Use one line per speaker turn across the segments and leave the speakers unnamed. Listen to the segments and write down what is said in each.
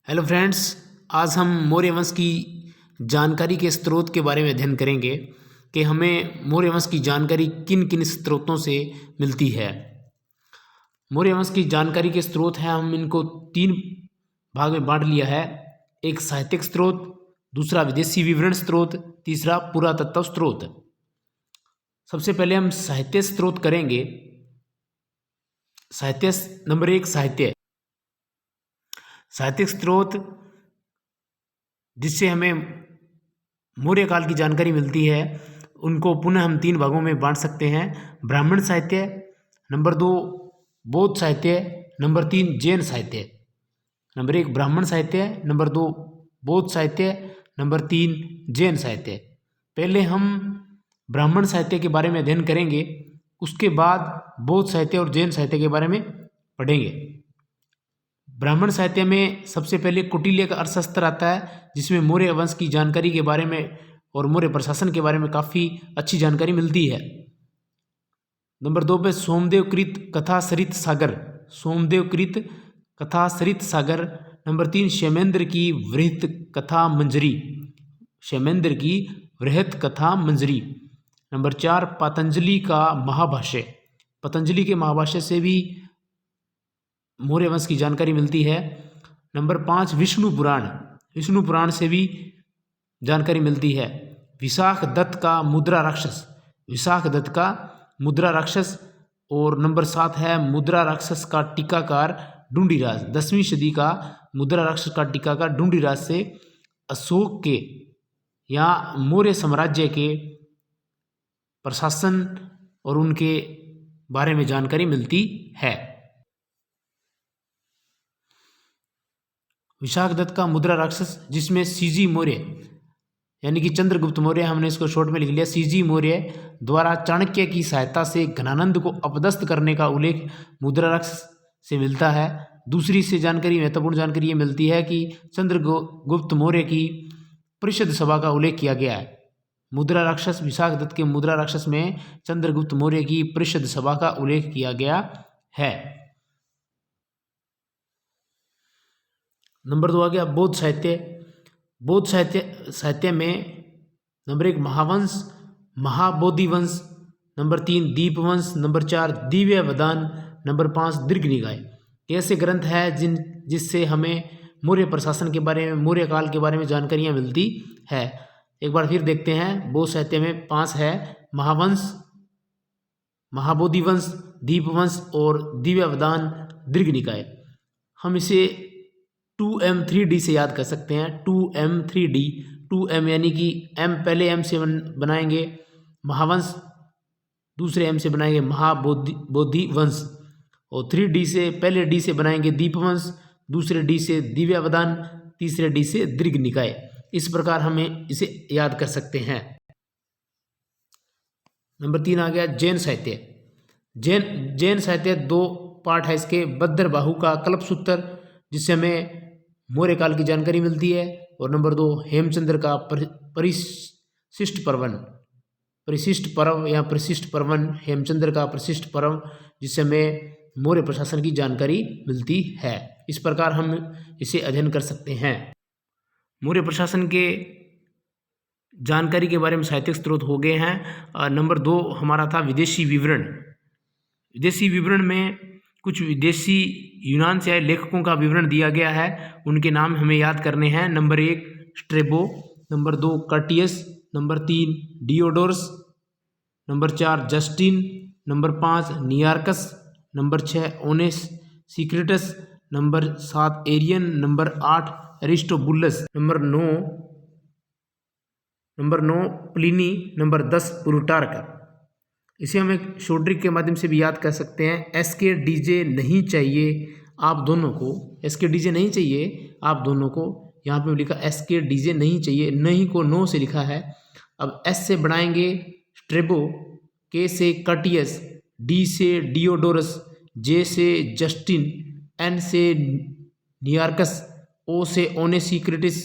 Hello friends, आज हम मौर्य वंश की जानकारी के स्रोत के बारे में अध्ययन करेंगे कि हमें मौर्य वंश की जानकारी किन किन स्रोतों से मिलती है। मौर्य वंश की जानकारी के स्रोत हैं, हम इनको तीन भाग में बांट लिया है। एक साहित्यिक स्रोत, दूसरा विदेशी विवरण स्रोत, तीसरा पुरातत्व स्रोत। सबसे पहले हम साहित्य स्रोत करेंगे। साहित्य नंबर एक, साहित्यिक स्रोत जिससे हमें मौर्य काल की जानकारी मिलती है, उनको पुनः हम तीन भागों में बांट सकते हैं। ब्राह्मण साहित्य, नंबर दो बौद्ध साहित्य, नंबर तीन जैन साहित्य। नंबर एक ब्राह्मण साहित्य, नंबर दो बौद्ध साहित्य, नंबर तीन जैन साहित्य। पहले हम ब्राह्मण साहित्य के बारे में अध्ययन करेंगे, उसके बाद बौद्ध साहित्य और जैन साहित्य के बारे में पढ़ेंगे। ब्राह्मण साहित्य में सबसे पहले कौटिल्य का अर्थशास्त्र आता है, जिसमें मौर्य वंश की जानकारी के बारे में और मौर्य प्रशासन के बारे में काफ़ी अच्छी जानकारी मिलती है। नंबर दो पे सोमदेवकृत कथा सरित सागर, सोमदेवकृत कथा सरित सागर। नंबर तीन क्षेमेंद्र की वृहत कथा मंजरी, क्षेमेंद्र की वृहत कथा मंजरी। नंबर चार पतंजलि का महाभाष्य, पतंजलि के महाभाष्य से भी मौर्य वंश की जानकारी मिलती है। नंबर पाँच विष्णु पुराण, विष्णु पुराण से भी जानकारी मिलती है। विशाख दत्त का मुद्रा राक्षस, विशाख दत्त का मुद्रा राक्षस। और नंबर सात है मुद्रा राक्षस का टीकाकार ढूंढीराज, 10वीं सदी का मुद्रा राक्षस का टीकाकार ढूंढीराज से अशोक के या मौर्य साम्राज्य के प्रशासन और उनके बारे में जानकारी मिलती है। विशाख दत्त का मुद्रा राक्षस, जिसमें सीजी मौर्य यानी कि चंद्रगुप्त मौर्य, हमने इसको शॉर्ट में लिख लिया, सीजी मौर्य द्वारा चाणक्य की सहायता से घनानंद को अपदस्थ करने का उल्लेख मुद्रा राक्षस से मिलता है। दूसरी से जानकारी, महत्वपूर्ण जानकारी ये मिलती है कि चंद्रगुप्त मौर्य की परिषद सभा का उल्लेख किया गया है। मुद्रा राक्षस, विशाख दत्त के मुद्रा राक्षस में चंद्रगुप्त मौर्य की परिषद सभा का उल्लेख किया गया है। नंबर दो आ गया बौद्ध साहित्य। बौद्ध साहित्य में नंबर एक महावंश, महाबोधि वंश, नंबर तीन दीपवंश, नंबर चार दिव्यावदान, नंबर पाँच दीर्घ निकाय। ऐसे ग्रंथ है जिससे हमें मौर्य प्रशासन के बारे में, मौर्य काल के बारे में जानकारियाँ मिलती है। एक बार फिर देखते हैं, बौद्ध साहित्य में पाँच है, महावंश, महाबोधि वंश, दीपवंश और दिव्यावदान, दीर्घ निकाय। हम इसे 2M3D से याद कर सकते हैं। 2M3D, 2M यानी कि M पहले M से बनाएंगे महावंश, दूसरे M से बनाएंगे महाबोधि वंश, और 3D से, पहले D से बनाएंगे दीपवंश, दूसरे D से दिव्यावदान, तीसरे D से दीर्घ निकाय। इस प्रकार हमें इसे याद कर सकते हैं। नंबर तीन आ गया जैन साहित्य। जैन साहित्य दो पार्ट है इसके, बद्रबाहु का कल्पसूत्र, जिससे हमें मौर्य काल की जानकारी मिलती है, और नंबर दो हेमचंद्र का परिशिष्ट पर्वन, परिशिष्ट पर्व या परिशिष्ट पर्वन, हेमचंद्र का परिशिष्ट पर्व, जिससे हमें मौर्य प्रशासन की जानकारी मिलती है। इस प्रकार हम इसे अध्ययन कर सकते हैं। मौर्य प्रशासन के जानकारी के बारे में साहित्यिक स्रोत हो गए हैं। नंबर दो हमारा था विदेशी विवरण। विदेशी विवरण में कुछ विदेशी यूनान से आए लेखकों का विवरण दिया गया है, उनके नाम हमें याद करने हैं। नंबर एक स्ट्रेबो, नंबर दो कर्टियस, नंबर तीन डियोडोरस, नंबर चार जस्टिन, नंबर पाँच नियार्कस, नंबर छः ओनेस सीक्रेटस, नंबर सात एरियन, नंबर आठ एरिस्टोबुलस, नंबर नौ प्लिनी, नंबर 10 प्लूटार्क। इसे हम एक शॉर्ट ट्रिक के माध्यम से भी याद कर सकते हैं। SKDJ नहीं चाहिए आप दोनों को, SKDJ नहीं चाहिए आप दोनों को, यहाँ पे लिखा SKDJ नहीं चाहिए, नहीं को नो से लिखा है। अब S से बनाएंगे स्ट्रेबो, K से कर्टियस, D से डियोडोरस, J से जस्टिन, N से नियार्कस, O से ओनेसिक्रिटिस,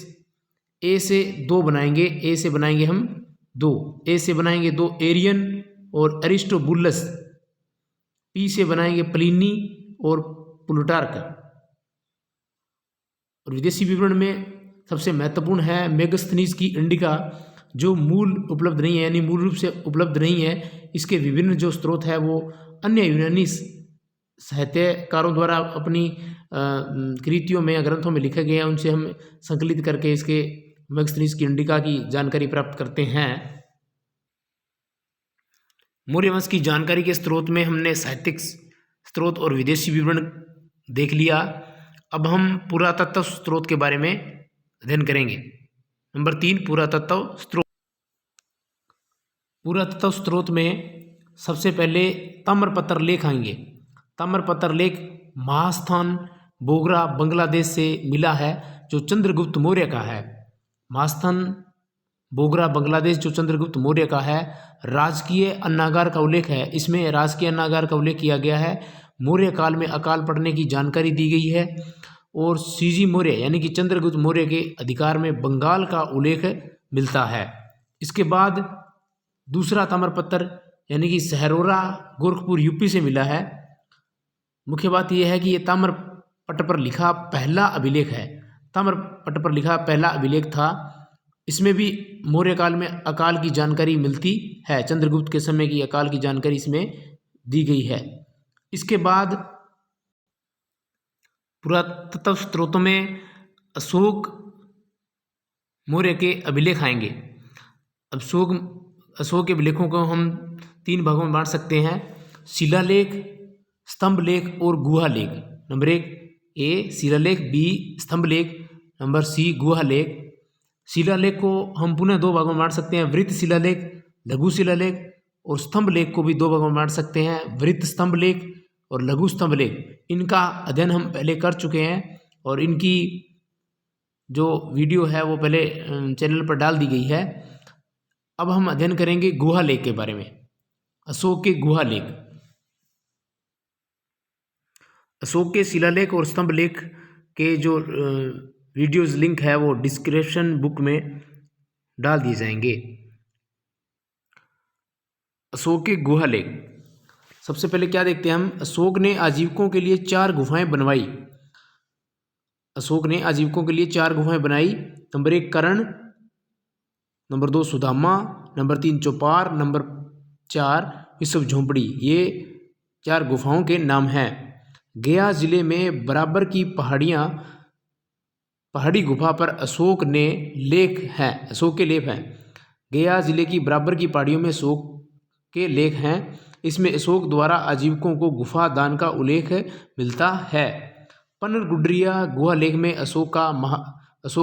A से दो बनाएंगे, A से बनाएंगे हम दो, A से बनाएंगे दो एरियन और एरिस्टोबुलस, P से बनाएंगे प्लिनी और प्लूटार्क, और विदेशी विवरण में सबसे महत्वपूर्ण है मेगास्थनीज की इंडिका, जो मूल उपलब्ध नहीं है, यानी मूल रूप से उपलब्ध नहीं है। इसके विभिन्न जो स्रोत है वो अन्य यूनानी साहित्यकारों द्वारा अपनी कृतियों में या ग्रंथों में लिखे गए हैं, उनसे हम संकलित करके इसके मेगास्थनीज की इंडिका की जानकारी प्राप्त करते हैं। मौर्य वंश की जानकारी के स्रोत में हमने साहित्यिक स्रोत और विदेशी विवरण देख लिया। अब हम पुरातत्व स्रोत के बारे में अध्ययन करेंगे। नंबर 3, पुरातत्व स्रोत। पुरातत्व स्रोत में सबसे पहले ताम्रपत्र लेख आएंगे। ताम्रपत्र लेख महास्थान बोगरा बांग्लादेश से मिला है, जो चंद्रगुप्त मौर्य का है। महास्थान बोगरा बांग्लादेश जो चंद्रगुप्त मौर्य का है। राजकीय अन्नागार का उल्लेख है, इसमें राजकीय अन्नागार का उल्लेख किया गया है। मौर्य काल में अकाल पड़ने की जानकारी दी गई है। और सीजी मौर्य यानी कि चंद्रगुप्त मौर्य के अधिकार में बंगाल का उल्लेख मिलता है। इसके बाद दूसरा ताम्रपत्र यानी कि सहरौरा गोरखपुर यूपी से मिला है। मुख्य बात यह है कि ये ताम्रपत्र पर लिखा पहला अभिलेख है। ताम्रपत्र पर लिखा पहला अभिलेख था। इसमें भी मौर्य काल में अकाल की जानकारी मिलती है। चंद्रगुप्त के समय की अकाल की जानकारी इसमें दी गई है। इसके बाद पुरातत्व स्रोतों में अशोक मौर्य के अभिलेख आएंगे। अशोक के अभिलेखों को हम 3 भागों में बांट सकते हैं: शिलालेख, स्तंभ लेख और गुहा लेख। नंबर 1 ए शिलालेख, बी स्तंभ लेख, नंबर सी गुहा लेख। शिलालेख को हम पुनः 2 भागों में बांट सकते हैं: वृत्त शिलालेख, लघु शिलालेख। और स्तंभ लेख को भी 2 भागों में बांट सकते हैं: वृत्त स्तंभ लेख और लघु स्तंभ लेख। इनका अध्ययन हम पहले कर चुके हैं और इनकी जो वीडियो है वो पहले चैनल पर डाल दी गई है। अब हम अध्ययन करेंगे गुहा लेख के बारे में। अशोक के गुहा लेख। अशोक के शिलालेख और स्तंभ लेख के जो वीडियोज़ लिंक है वो डिस्क्रिप्शन बुक में डाल दिए जाएंगे। अशोक के गुहा लेख। सबसे पहले क्या देखते हैं हम? अशोक ने आजीविकों के लिए 4 गुफाएं बनवाई। अशोक ने आजीविकों के लिए 4 गुफाएं बनाई। नंबर 1 कर्ण, नंबर 2 सुदामा, नंबर 3 चौपार, नंबर 4 विश्व झोंपड़ी। ये 4 गुफाओं के नाम हैं। गया जिले में बराबर की पहाड़ी गुफा पर अशोक के लेख हैं। गया जिले की बराबर की पहाड़ियों में अशोक के लेख हैं। इसमें अशोक द्वारा आजीविकों को गुफा दान का उल्लेख मिलता है। पनरगुडरिया गुहा लेख में अशोक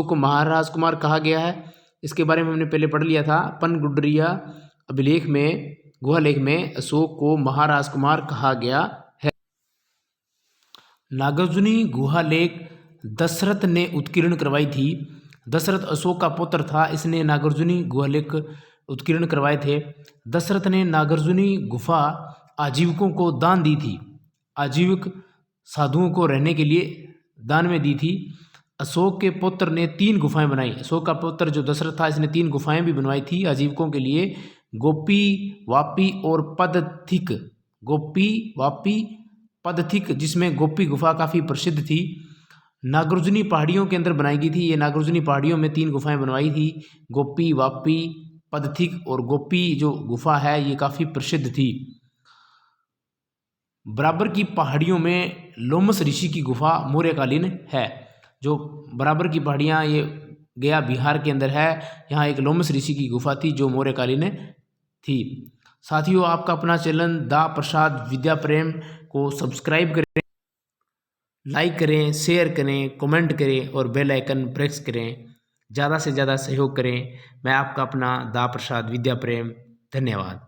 को महाराज कुमार कहा गया है। इसके बारे में हमने पहले पढ़ लिया था। पनगुडरिया अभिलेख में गुहा लेख में अशोक को महाराज कुमार कहा गया है। नागार्जुनी गुहा लेख दशरथ ने उत्कीर्ण करवाई थी। दशरथ अशोक का पुत्र था, इसने नागार्जुनी गुहा लेख उत्कीर्ण करवाए थे। दशरथ ने नागार्जुनी गुफा आजीविकों को दान दी थी। आजीविक साधुओं को रहने के लिए दान में दी थी। अशोक के पुत्र ने 3 गुफाएं बनाई। अशोक का पुत्र जो दशरथ था, इसने 3 गुफाएं भी बनवाई थी आजीविकों के लिए: गोपी, वापी और पदथिक। गोपी, वापी, पदथिक, जिसमें गोपी गुफा काफ़ी प्रसिद्ध थी। नागार्जुनी पहाड़ियों के अंदर बनाई गई थी। ये नागार्जुनी पहाड़ियों में 3 गुफाएं बनवाई थी: गोपी, वापी, पदथिक। और गोपी जो गुफा है ये काफ़ी प्रसिद्ध थी। बराबर की पहाड़ियों में लोमस ऋषि की गुफा मौर्यकालीन है। जो बराबर की पहाड़ियाँ ये गया बिहार के अंदर है। यहाँ एक लोमस ऋषि की गुफा थी जो मौर्यकालीन थी। साथियों, आपका अपना चैनल दा प्रसाद विद्या प्रेम को सब्सक्राइब करें, लाइक करें, शेयर करें, कमेंट करें और बेल आइकन प्रेस करें। ज़्यादा से ज़्यादा सहयोग करें। मैं आपका अपना दा प्रसाद विद्या प्रेम। धन्यवाद।